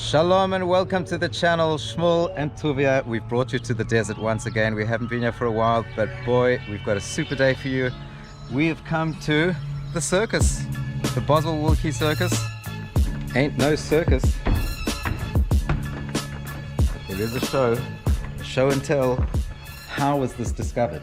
Shalom and welcome to the channel. Shmuel and Tuvia, we've brought you to the desert once again. We haven't been here for a while, but boy, we've got a super day for you. We have come to the circus, the Boswell Wilkie Circus. Ain't no circus. There is a show and tell. How was this discovered?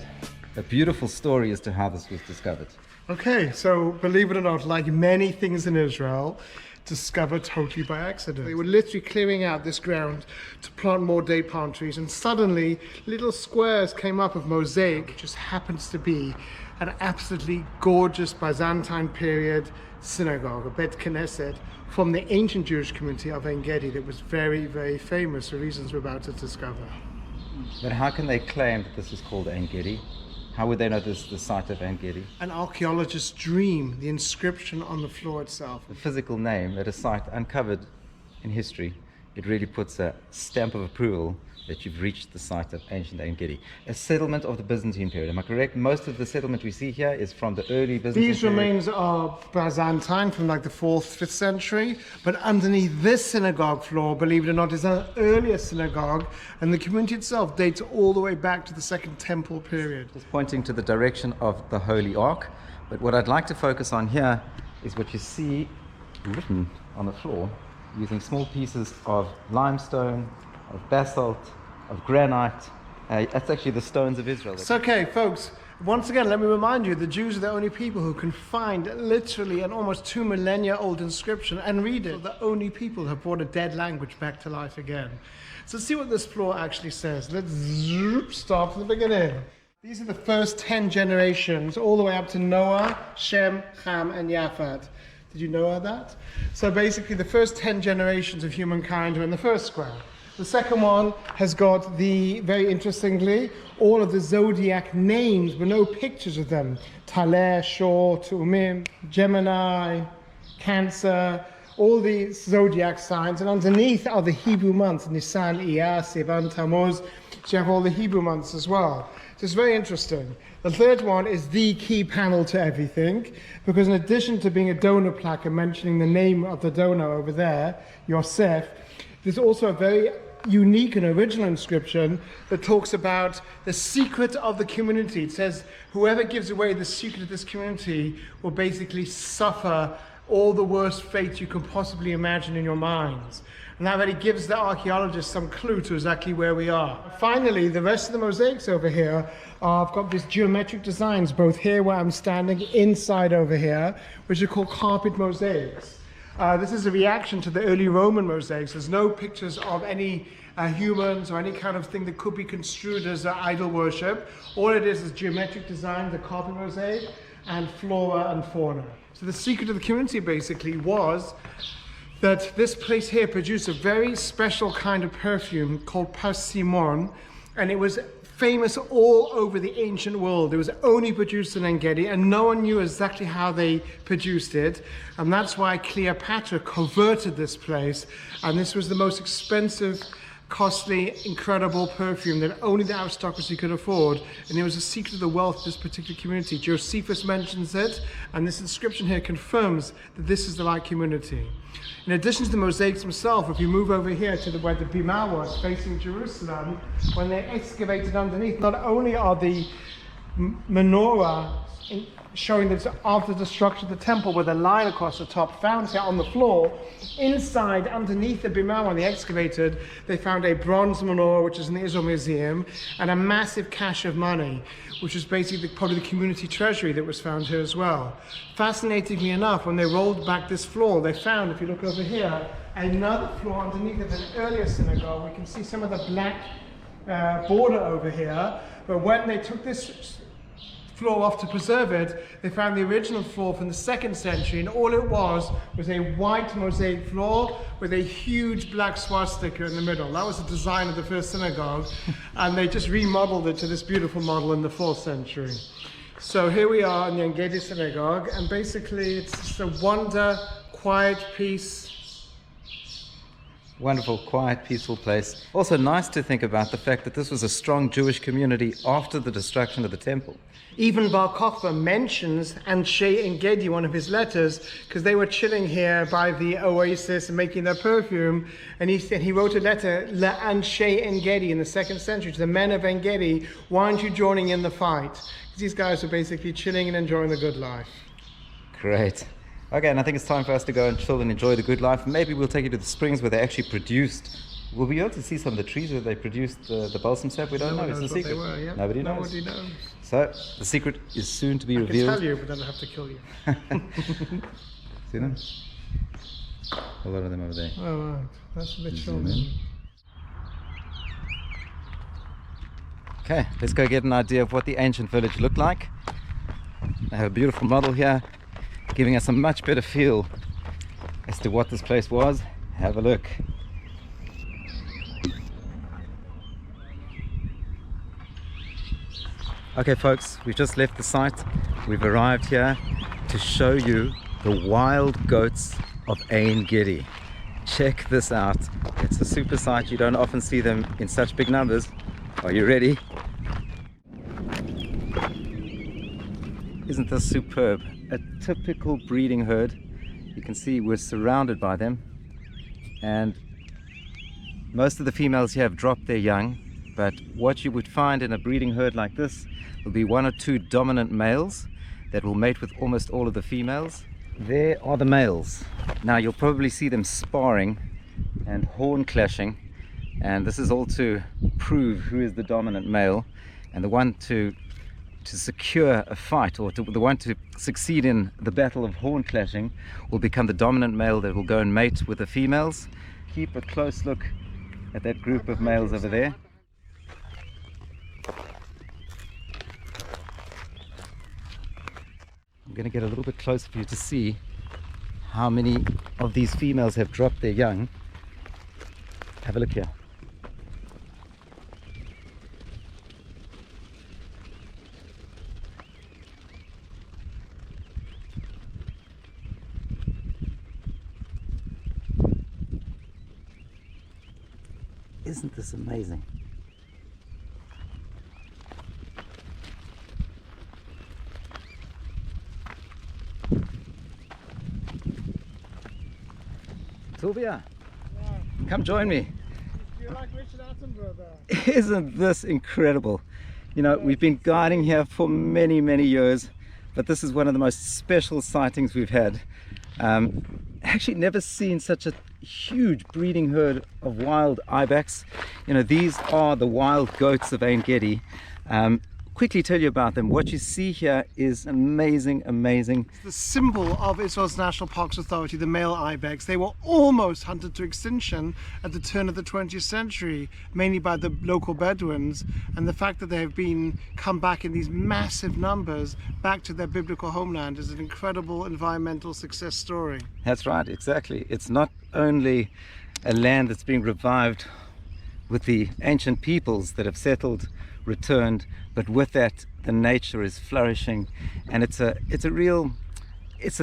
A beautiful story as to how this was discovered. Okay, so believe it or not, like many things in Israel, discovered totally by accident. They were literally clearing out this ground to plant more date palm trees, and suddenly little squares came up of Mosaic. It just happens to be an absolutely gorgeous Byzantine period synagogue, a Bet Knesset, from the ancient Jewish community of Ein Gedi that was very, very famous for reasons we're about to discover. But how can they claim that this is called Ein Gedi? How would they know this is the site of Ein Gedi? An archaeologist's dream, the inscription on the floor itself. The physical name at a site uncovered in history, it really puts a stamp of approval that you've reached the site of ancient Ein Gedi. A settlement of the Byzantine period, am I correct? Most of the settlement we see here is from the early Byzantine These period. remains are Byzantine from like the 4th, 5th century, but underneath this synagogue floor, believe it or not, is an earlier synagogue, and the community itself dates all the way back to the Second Temple period. Just pointing to the direction of the Holy Ark. But what I'd like to focus on here is what you see written on the floor using small pieces of limestone, of basalt, of granite. That's actually the stones of Israel. It's okay, folks. Once again, let me remind you, the Jews are the only people who can find literally an almost 2 millennia old inscription and read it. The only people who have brought a dead language back to life again. So let's see what this floor actually says. Let's start from the beginning. These are the first 10 generations, all the way up to Noah, Shem, Ham, and Yafat. Did you know that? So basically the first 10 generations of humankind are in the first square. The second one has got very interestingly, all of the zodiac names, but no pictures of them. Taleh, Shor, Tu'umim, Gemini, Cancer, all the zodiac signs. And underneath are the Hebrew months, Nisan, Iyar, Sivan, Tammuz. So you have all the Hebrew months as well. So it's very interesting. The third one is the key panel to everything, because in addition to being a donor plaque and mentioning the name of the donor over there, Yosef, there's also a very unique and original inscription that talks about the secret of the community. It says, whoever gives away the secret of this community will basically suffer all the worst fate you can possibly imagine in your minds. And that really gives the archaeologists some clue to exactly where we are. Finally, the rest of the mosaics over here, I've got these geometric designs, both here where I'm standing, inside over here, which are called carpet mosaics. This is a reaction to the early Roman mosaics. There's no pictures of any humans or any kind of thing that could be construed as idol worship. All it is geometric design, the carpet mosaic, and flora and fauna. So the secret of the community basically was that this place here produced a very special kind of perfume called persimmon, and it was famous all over the ancient world. It was only produced in Ein Gedi, and no one knew exactly how they produced it. And that's why Cleopatra converted this place. And this was the most expensive, costly, incredible perfume that only the aristocracy could afford. And it was a secret of the wealth of this particular community. Josephus mentions it, and this inscription here confirms that this is the right community. In addition to the mosaics themselves, if you move over here to where the Bima was, facing Jerusalem, when they excavated underneath, not only are the menorah showing that after the destruction of the temple with a line across the top found here on the floor, inside, underneath the Bima, when they excavated, they found a bronze menorah, which is in the Israel Museum, and a massive cache of money, which is basically probably the community treasury that was found here as well. Fascinatingly enough, when they rolled back this floor, they found, if you look over here, another floor underneath of an earlier synagogue. We can see some of the black border over here, but when they took this floor off to preserve it, they found the original floor from the 2nd century, and all it was a white mosaic floor with a huge black swastika in the middle. That was the design of the first synagogue, and they just remodeled it to this beautiful model in the 4th century. So here we are in the Ein Gedi Synagogue, and basically it's just a wonder, quiet, peace. Wonderful, quiet, peaceful place. Also nice to think about the fact that this was a strong Jewish community after the destruction of the temple. Even Bar Kokhba mentions Ein Gedi, one of his letters, because they were chilling here by the oasis and making their perfume. And he said he wrote a letter, Ein Gedi, in the 2nd century, to the men of Ein Gedi, why aren't you joining in the fight? Because these guys were basically chilling and enjoying the good life. Great. Okay, and I think it's time for us to go and chill and enjoy the good life. Maybe we'll take you to the springs where they actually produced. We'll be able to see some of the trees where they produced the balsam sap. We don't know. It's a secret. Were, yeah. Nobody knows. So the secret is soon to be revealed. I can tell you, but then I have to kill you. See them? A lot of them over there. Oh, right. That's a bit short. Okay, let's go get an idea of what the ancient village looked like. I have a beautiful model here, giving us a much better feel as to what this place was. Have a look. Okay folks, we've just left the site. We've arrived here to show you the wild goats of Ein Gedi. Check this out. It's a super sight. You don't often see them in such big numbers. Are you ready? Isn't this superb? A typical breeding herd. You can see we're surrounded by them, and most of the females here have dropped their young, but what you would find in a breeding herd like this will be 1 or 2 dominant males that will mate with almost all of the females. There are the males. Now you'll probably see them sparring and horn clashing, and this is all to prove who is the dominant male, and the one to secure a fight, or the one to succeed in the battle of horn clashing, will become the dominant male that will go and mate with the females. Keep a close look at that group of males over there. I'm going to get a little bit closer for you to see how many of these females have dropped their young. Have a look here. Isn't this amazing? Sylvia, come join me. You're like Richard Attenborough. Isn't this incredible? You know, we've been guiding here for many, many years, but this is one of the most special sightings we've had. Actually never seen such a huge breeding herd of wild Ibex. You know, these are the wild goats of Ein Gedi. Quickly tell you about them. What you see here is amazing, amazing. It's the symbol of Israel's National Parks Authority, the male ibex. They were almost hunted to extinction at the turn of the 20th century, mainly by the local Bedouins, and the fact that they have come back in these massive numbers back to their biblical homeland is an incredible environmental success story. That's right, exactly. It's not only a land that's being revived with the ancient peoples that have settled, returned, but with that the nature is flourishing, and it's a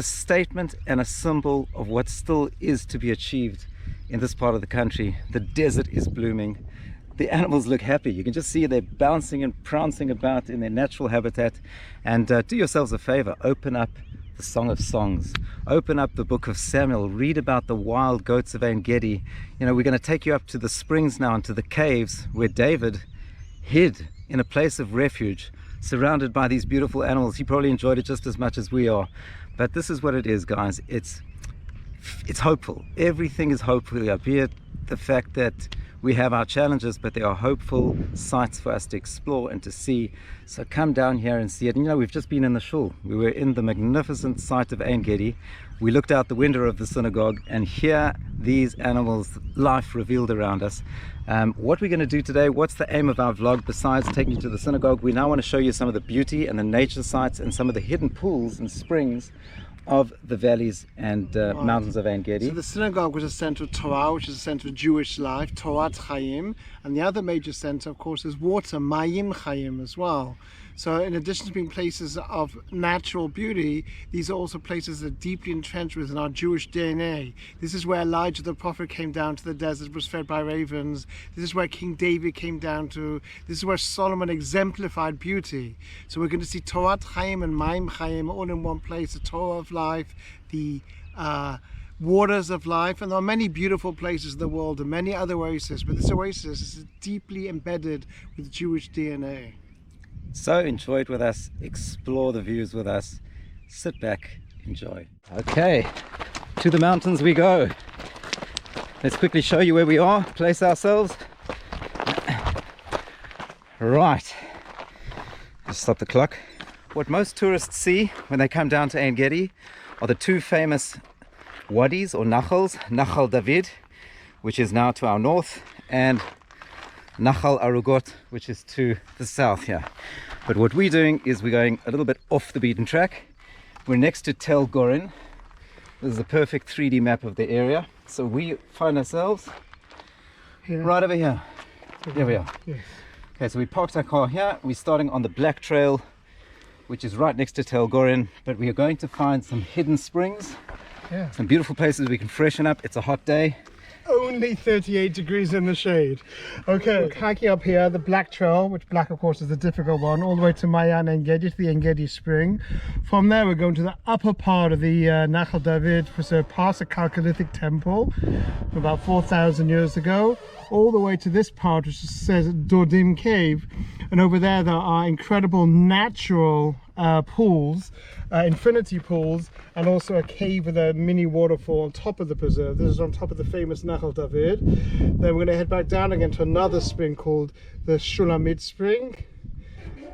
statement and a symbol of what still is to be achieved in this part of the country. The desert is blooming, the animals look happy. You can just see they're bouncing and prancing about in their natural habitat. And do yourselves a favor, open up the Song of Songs, open up the book of Samuel, read about the wild goats of Ein Gedi. You know, we're going to take you up to the springs now and to the caves where David hid in a place of refuge, surrounded by these beautiful animals. He probably enjoyed it just as much as we are. But this is what it is, guys. It's hopeful. Everything is hopeful here, be it the fact that we have our challenges, but there are hopeful sites for us to explore and to see. So come down here and see it. And you know, we've just been in the shul. We were in the magnificent site of Ein Gedi. We looked out the window of the synagogue, and here these animals, life revealed around us. What we're going to do today, what's the aim of our vlog besides taking you to the synagogue? We now want to show you some of the beauty and the nature sites and some of the hidden pools and springs of the valleys and mountains of Ein Gedi. So the synagogue was a center of Torah, which is a center of Jewish life, Torah Chaim, and the other major center, of course, is water, Mayim Chaim as well. So in addition to being places of natural beauty, these are also places that are deeply entrenched within our Jewish DNA. This is where Elijah the prophet came down to the desert, was fed by ravens. This is where King David came down to. This is where Solomon exemplified beauty. So we're going to see Torah Chaim and Maim Chaim all in one place, the Torah of life, the waters of life, and there are many beautiful places in the world and many other oases, but this oasis is deeply embedded with Jewish DNA. So enjoy it with us, explore the views with us, sit back, enjoy. Okay, to the mountains we go. Let's quickly show you where we are, place ourselves. Right, just stop the clock. What most tourists see when they come down to Ein Gedi are the two famous wadis or nachals, Nachal David, which is now to our north, and Nachal Arugot, which is to the south here. But what we're doing is we're going a little bit off the beaten track. We're next to Tel Gorin. This is a perfect 3D map of the area. So we find ourselves right over here. Here we are. Yes. Okay, so we parked our car here. We're starting on the Black Trail, which is right next to Tel Gorin, but we are going to find some hidden springs. Yeah. Some beautiful places we can freshen up. It's a hot day. Only 38 degrees in the shade. Okay, we're hiking up here, the Black Trail, which black of course is the difficult one, all the way to Mayan Ein Gedi, to the Ein Gedi spring. From there we're going to the upper part of the Nachal David, so past the Calcalithic Temple from about 4,000 years ago, all the way to this part which says Dordim Cave, and over there are incredible natural pools, infinity pools, and also a cave with a mini waterfall on top of the preserve. This is on top of the famous Nachal David. Then we're going to head back down again to another spring called the Shulamit Spring,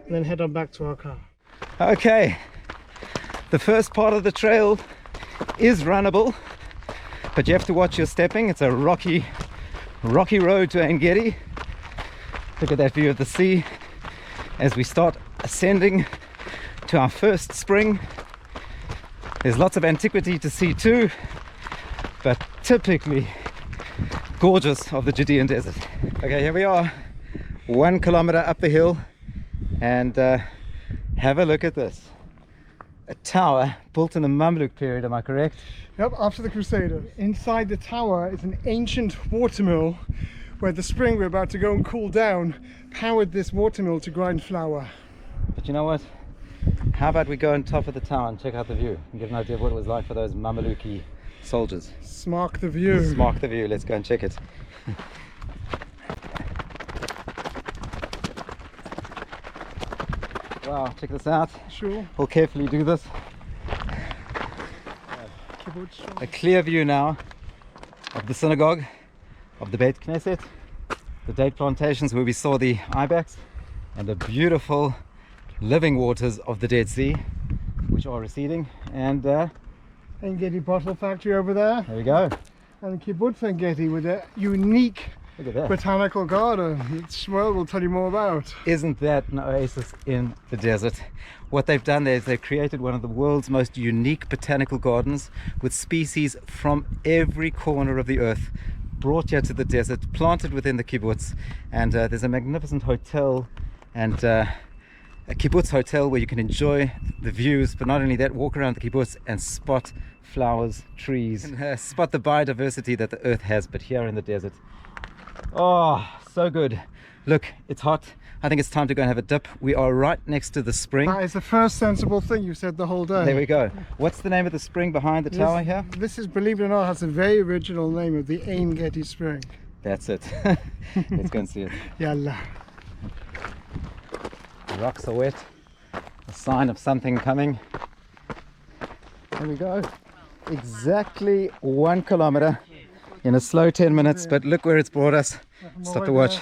and then head on back to our car. Okay, the first part of the trail is runnable, but you have to watch your stepping. It's a rocky road to Ein Gedi. Look at that view of the sea as we start ascending to our first spring. There's lots of antiquity to see too, but typically gorgeous of the Judean desert. Okay, here we are, 1 kilometer up the hill, and have a look at this. A tower built in the Mamluk period, am I correct? Yep, after the Crusaders. Inside the tower is an ancient watermill where the spring we're about to go and cool down powered this watermill to grind flour. But you know what? How about we go on top of the tower and check out the view and get an idea of what it was like for those Mameluki soldiers. Smark the view. Smark the view, let's go and check it. Wow, check this out. Sure. We'll carefully do this. A clear view now of the synagogue, of the Beit Knesset, the date plantations where we saw the Ibex, and the beautiful living waters of the Dead Sea, which are receding. And Ein Gedi bottle factory over there. there we go. And Kibbutz Ein Gedi with a unique Look at that. botanical garden that Shmuel will tell you more about. Isn't that an oasis in the desert? What they've done there is they've created one of the world's most unique botanical gardens with species from every corner of the earth brought here to the desert, planted within the kibbutz. And there's a magnificent hotel and a kibbutz hotel where you can enjoy the views, but not only that, walk around the kibbutz and spot flowers, trees, and spot the biodiversity that the earth has, but here in the desert. Oh, so good. Look, it's hot. I think it's time to go and have a dip. We are right next to the spring. That is the first sensible thing you've said the whole day. There we go. What's the name of the spring behind the tower here? This is, believe it or not, has a very original name of the Ein Gedi Spring. That's it. Let's go and see it. Yalla. The rocks are wet. A sign of something coming. There we go. Exactly 1 kilometer in a slow 10 minutes, but look where it's brought us. Stop the watch.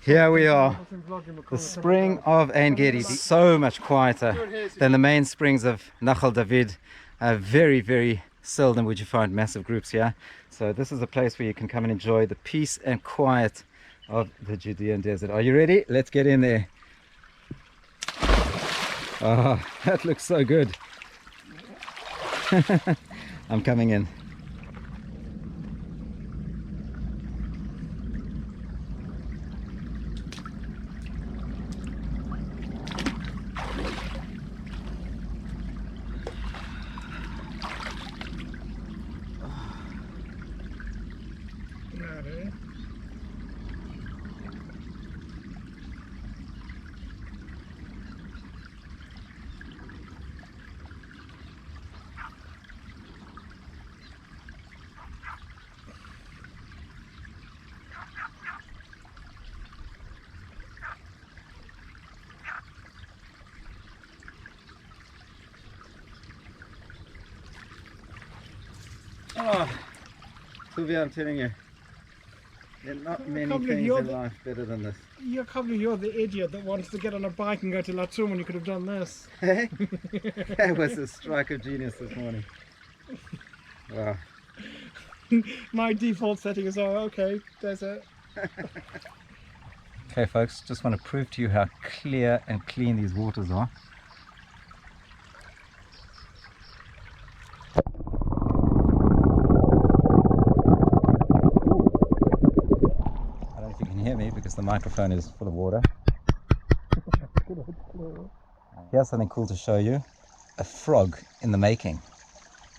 Here we are, the spring of Ein Gedi. So much quieter than the main springs of Nachal David. Very, very seldom would you find massive groups here. So this is a place where you can come and enjoy the peace and quiet of the Judean desert. Are you ready? Let's get in there. Oh, that looks so good. I'm coming in. Ready? Oh, Sylvia, I'm telling you, there are not many things in life better than this. You're probably the idiot that wants to get on a bike and go to Latum when you could have done this. Hey? That was a strike of genius this morning. Wow. My default setting is, oh, okay, there's it. Okay folks, just want to prove to you how clear and clean these waters are. I don't know if you can hear me because the microphone is full of water. Here's something cool to show you. A frog in the making.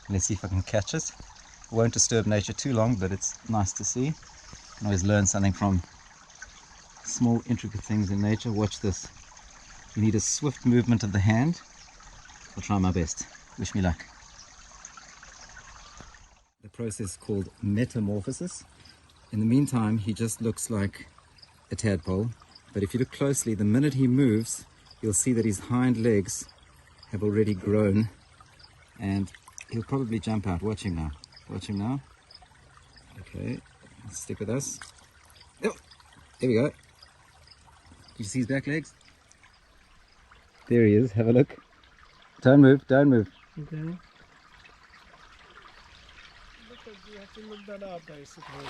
Let's see if I can catch it. Won't disturb nature too long, but it's nice to see. You can always learn something from small intricate things in nature. Watch this. You need a swift movement of the hand. I'll try my best. Wish me luck. The process is called metamorphosis. In the meantime, he just looks like a tadpole, but if you look closely, the minute he moves, you'll see that his hind legs have already grown, and he'll probably jump out. Watch him now. Watch him now. Okay, stick with us. Oh, there we go. Did you see his back legs? There he is. Have a look. Don't move. Don't move. Okay. You have to look that up, basically.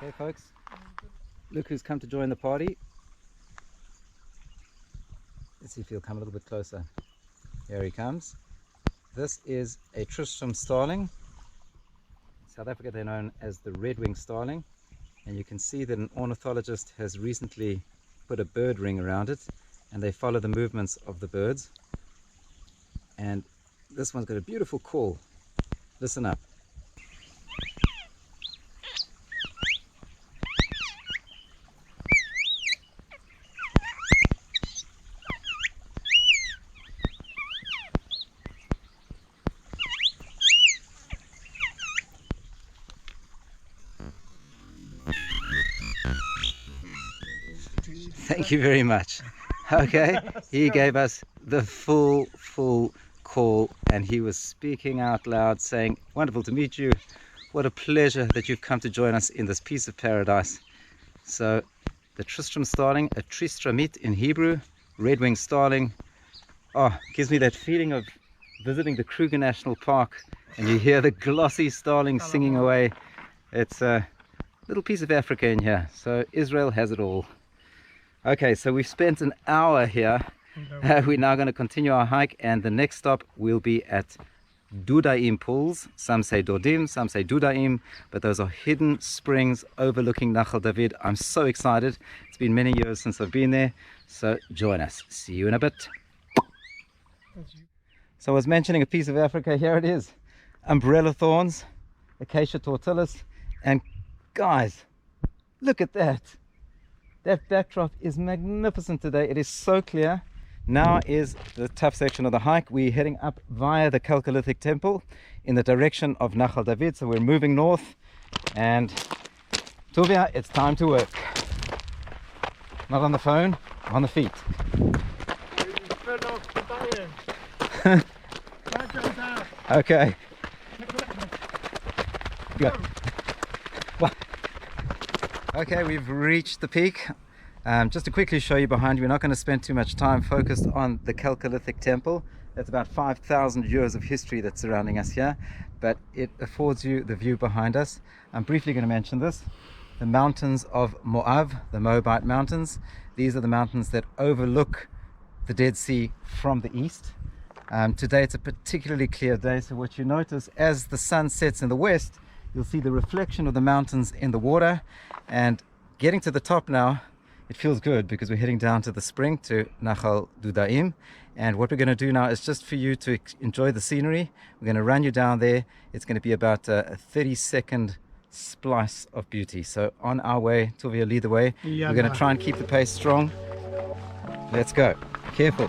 Okay, folks. Look who's come to join the party. Let's see if he'll come a little bit closer. Here he comes. This is a Tristram starling. In South Africa they're known as the red-winged starling, and you can see that an ornithologist has recently put a bird ring around it, and they follow the movements of the birds. And this one's got a beautiful call. Listen up. Thank you very much. Okay, he gave us the full call, and he was speaking out loud saying, wonderful to meet you. What a pleasure that you've come to join us in this piece of paradise. So the Tristram starling, a Tristramit in Hebrew, red-winged starling. Oh, gives me that feeling of visiting the Kruger National Park and you hear the glossy starling singing away. It's a little piece of Africa in here. So Israel has it all. Okay, so we've spent an hour here. We're now going to continue our hike, and the next stop will be at Dudaim pools. Some say Dodim, some say Dudaim, but those are hidden springs overlooking Nachal David. I'm so excited. It's been many years since I've been there, so join us. See you in a bit. So I was mentioning a piece of Africa. Here it is. Umbrella thorns, acacia tortilis, and guys, look at that. That backdrop is magnificent today. It is so clear. Now is the tough section of the hike. We're heading up via the Calcalithic Temple in the direction of Nachal David. So we're moving north, and Tuvia, it's time to work. Not on the phone, on the feet. Okay. Go. Okay, we've reached the peak. Just to quickly show you behind you, we're not going to spend too much time focused on the Calcalithic Temple. That's about 5,000 years of history that's surrounding us here, but it affords you the view behind us. I'm briefly going to mention this. The mountains of Moab, the Moabite Mountains. These are the mountains that overlook the Dead Sea from the east. Today it's a particularly clear day, so what you notice as the sun sets in the west, you'll see the reflection of the mountains in the water. And getting to the top now it feels good because we're heading down to the spring to Nachal Dudaim. And what we're going to do now is just for you to enjoy the scenery. We're going to run you down there. It's going to be about a 30-second splice of beauty. So on our way, Tuvia, lead the way. We're going to try and keep the pace strong. Let's go. Careful.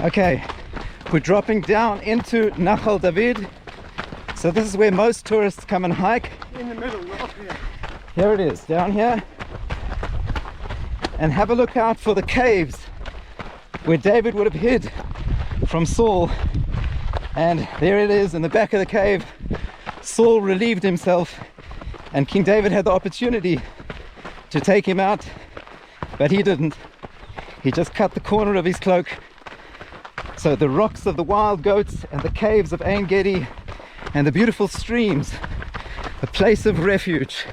Okay, we're dropping down into Nachal David. So this is where most tourists come and hike. In the middle, not up here. Here it is, down here. And have a look out for the caves where David would have hid from Saul. And there it is in the back of the cave. Saul relieved himself and King David had the opportunity to take him out, but he didn't. He just cut the corner of his cloak. So the rocks of the wild goats and the caves of Ein Gedi and the beautiful streams, a place of refuge.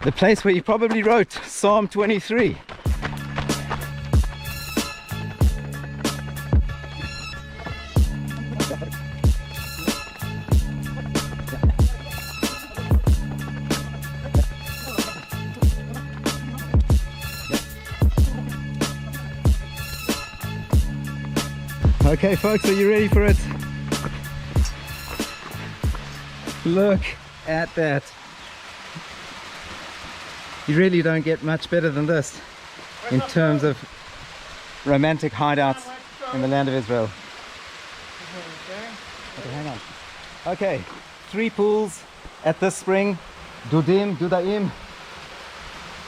The place where he probably wrote Psalm 23. Okay folks, are you ready for it? Look at that. You really don't get much better than this in terms of romantic hideouts in the land of Israel. Okay, hang on. Okay, 3 pools at this spring. Dudaim.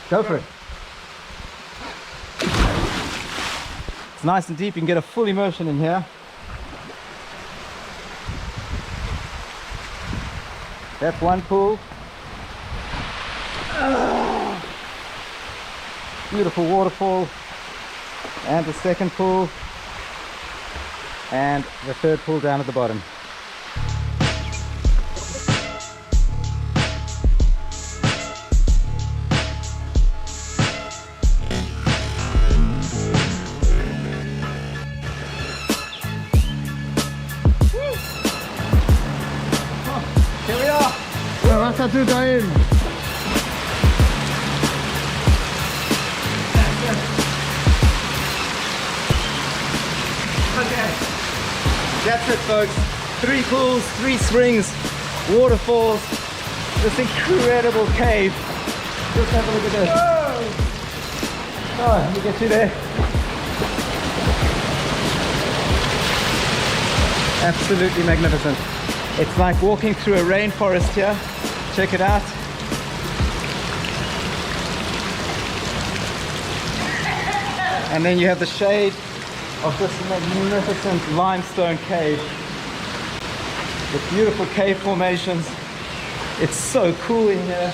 Go for it. It's nice and deep, you can get a full immersion in here. That's one pool. Beautiful waterfall. And the second pool. And the third pool down at the bottom. Dudaim. Okay, that's it folks. 3 pools, 3 springs, waterfalls, this incredible cave. Just have a look at this. Oh, let me get you there. Absolutely magnificent. It's like walking through a rainforest here. Check it out. And then you have the shade of this magnificent limestone cave with beautiful cave formations. It's so cool in here.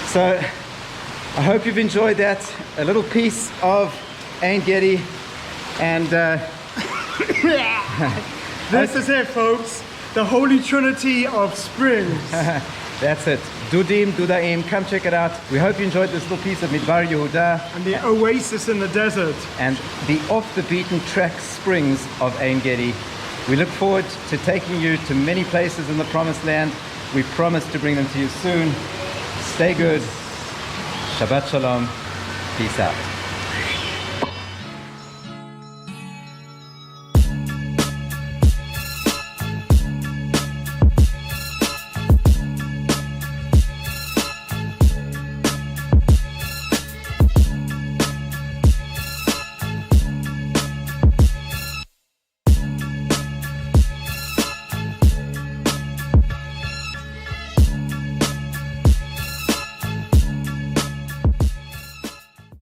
So I hope you've enjoyed that. A little piece of Ein Gedi, and this is it folks. The Holy Trinity of Springs. That's it. Dudaim, come check it out. We hope you enjoyed this little piece of Midbar Yehuda. And the oasis in the desert. And the off-the-beaten-track springs of Ein Gedi. We look forward to taking you to many places in the Promised Land. We promise to bring them to you soon. Stay good. Shabbat Shalom. Peace out.